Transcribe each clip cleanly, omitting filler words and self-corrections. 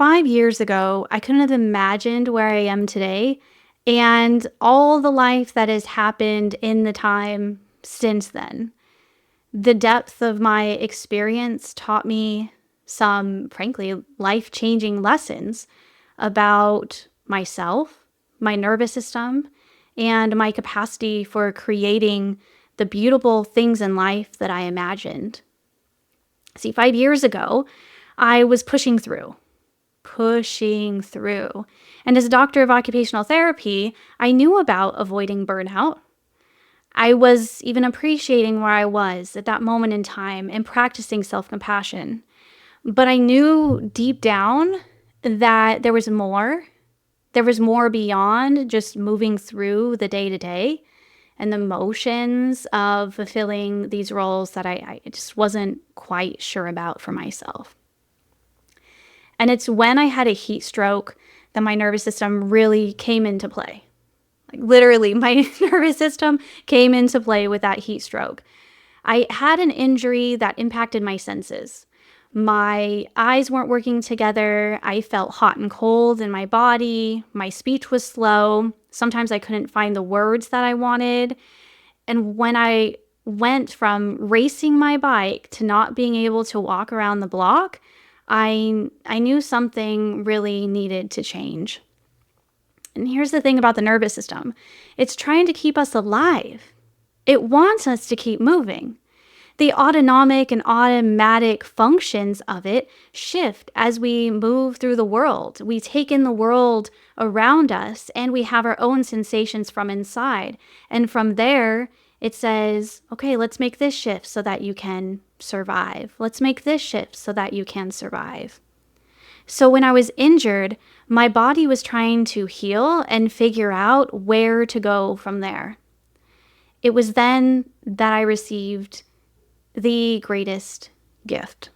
5 years ago, I couldn't have imagined where I am today and all the life that has happened in the time since then. The depth of my experience taught me some, frankly, life-changing lessons about myself, my nervous system, and my capacity for creating the beautiful things in life that I imagined. See, 5 years ago, I was pushing through. And as a doctor of occupational therapy, I knew about avoiding burnout. I was even appreciating where I was at that moment in time and practicing self-compassion. But I knew deep down that there was more. There was more beyond just moving through the day-to-day and the motions of fulfilling these roles that I just wasn't quite sure about for myself. And it's when I had a heat stroke that my nervous system really came into play. Like literally, my nervous system came into play with that heat stroke. I had an injury that impacted my senses. My eyes weren't working together. I felt hot and cold in my body. My speech was slow. Sometimes I couldn't find the words that I wanted. And when I went from racing my bike to not being able to walk around the block, I knew something really needed to change. And here's the thing about the nervous system. It's trying to keep us alive. It wants us to keep moving. The autonomic and automatic functions of it shift as we move through the world. We take in the world around us and we have our own sensations from inside. And from there, it says, okay, let's make this shift so that you can survive. Let's make this shift so that you can survive. So when I was injured, my body was trying to heal and figure out where to go from there. It was then that I received the greatest gift.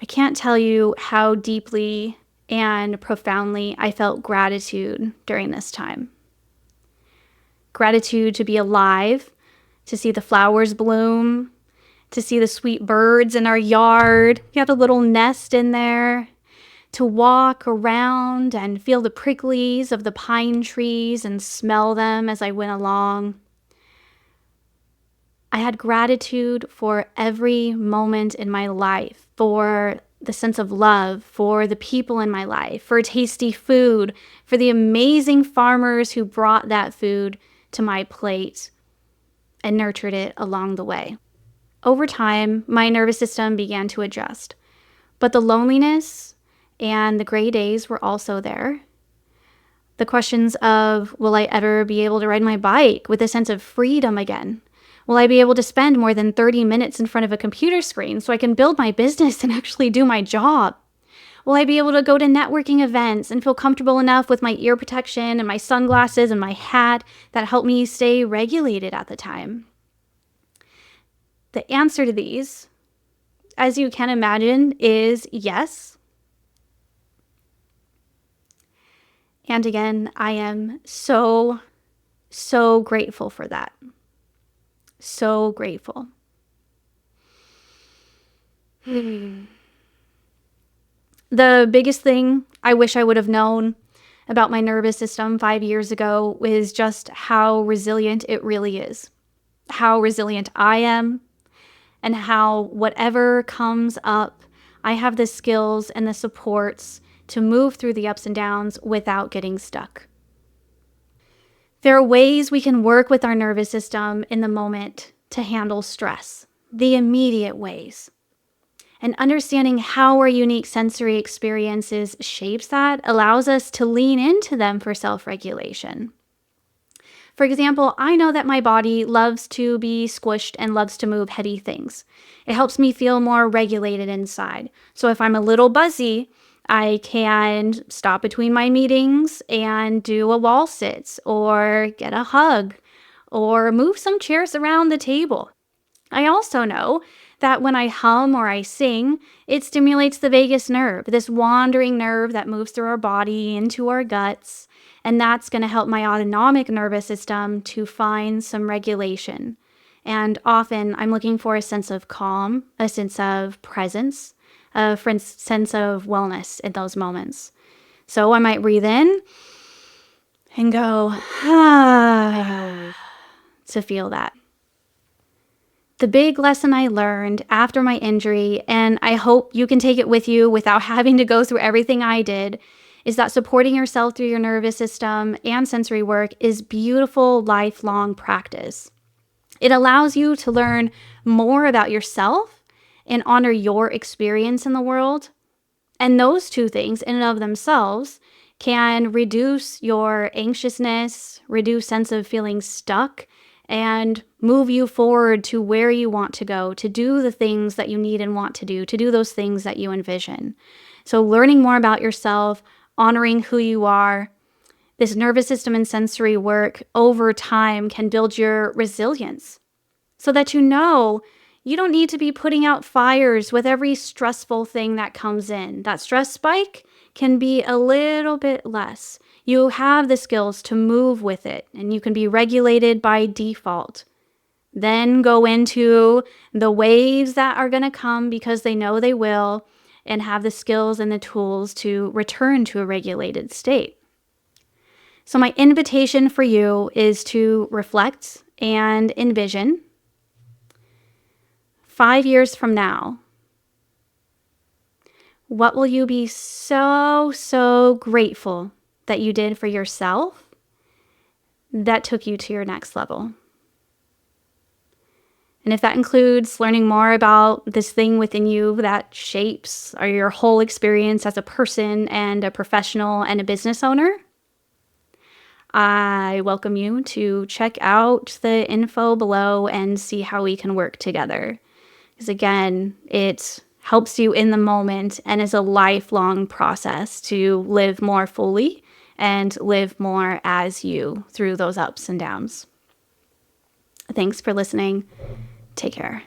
I can't tell you how deeply and profoundly I felt gratitude during this time. Gratitude to be alive, to see the flowers bloom, to see the sweet birds in our yard. We had a little nest in there. To walk around and feel the pricklies of the pine trees and smell them as I went along. I had gratitude for every moment in my life, for the sense of love, for the people in my life, for tasty food, for the amazing farmers who brought that food to my plate and nurtured it along the way. Over time, my nervous system began to adjust, but the loneliness and the gray days were also there. The questions of, will I ever be able to ride my bike with a sense of freedom again? Will I be able to spend more than 30 minutes in front of a computer screen so I can build my business and actually do my job? Will I be able to go to networking events and feel comfortable enough with my ear protection and my sunglasses and my hat that help me stay regulated at the time? The answer to these, as you can imagine, is yes. And again, I am so grateful for that. So grateful. The biggest thing I wish I would have known about my nervous system 5 years ago is just how resilient it really is. How resilient I am, and how whatever comes up, I have the skills and the supports to move through the ups and downs without getting stuck. There are ways we can work with our nervous system in the moment to handle stress, the immediate ways. And understanding how our unique sensory experiences shapes that allows us to lean into them for self-regulation. For example, I know that my body loves to be squished and loves to move heady things. It helps me feel more regulated inside. So if I'm a little buzzy, I can stop between my meetings and do a wall sit or get a hug or move some chairs around the table. I also know that when I hum or I sing, it stimulates the vagus nerve, this wandering nerve that moves through our body into our guts. And that's going to help my autonomic nervous system to find some regulation. And often I'm looking for a sense of calm, a sense of presence, a sense of wellness in those moments. So I might breathe in and go, to feel that. The big lesson I learned after my injury, and I hope you can take it with you without having to go through everything I did, is that supporting yourself through your nervous system and sensory work is beautiful, lifelong practice. It allows you to learn more about yourself and honor your experience in the world. And those two things in and of themselves can reduce your anxiousness, reduce sense of feeling stuck, and move you forward to where you want to go, to do the things that you need and want to do those things that you envision. So learning more about yourself, honoring who you are, this nervous system and sensory work over time can build your resilience so that you know you don't need to be putting out fires with every stressful thing that comes in. That stress spike can be a little bit less. You have the skills to move with it, and you can be regulated by default. Then go into the waves that are going to come because they know they will, and have the skills and the tools to return to a regulated state. So my invitation for you is to reflect and envision 5 years from now. What will you be so grateful that you did for yourself that took you to your next level? And if that includes learning more about this thing within you that shapes your whole experience as a person and a professional and a business owner, I welcome you to check out the info below and see how we can work together. Because again, it helps you in the moment and is a lifelong process to live more fully and live more as you through those ups and downs. Thanks for listening. Take care.